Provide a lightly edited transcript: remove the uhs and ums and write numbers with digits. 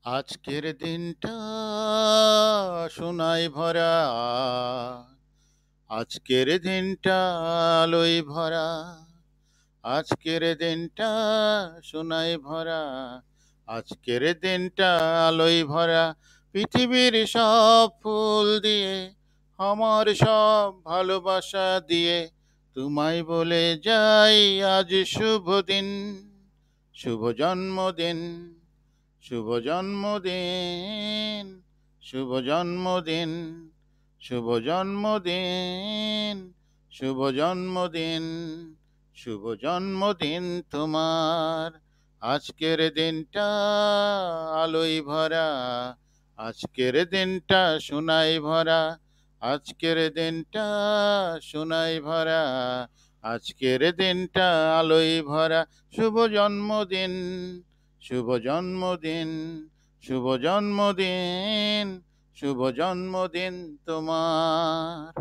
আজকের দিনটা সোনায় ভরা, আজকের দিনটা আলোয় ভরা, আজকের দিনটা সোনায় ভরা, আজকের দিনটা আলোয় ভরা। পৃথিবীর সব ফুল দিয়ে, আমার সব ভালোবাসা দিয়ে, তোমায় বলে যাই আজ শুভ দিন, শুভ জন্মদিন, শুভ জন্মদিন, শুভ জন্মদিন, শুভ জন্মদিন, শুভ জন্মদিন, শুভ জন্মদিন তোমার। আজকের দিনটা আলোয় ভরা, আজকের দিনটা সোনায় ভরা, আজকের দিনটা সোনায় ভরা, আজকের দিনটা আলোয় ভরা। শুভ জন্মদিন, শুভ জন্মদিন, শুভ জন্মদিন, শুভ জন্মদিন তোমার।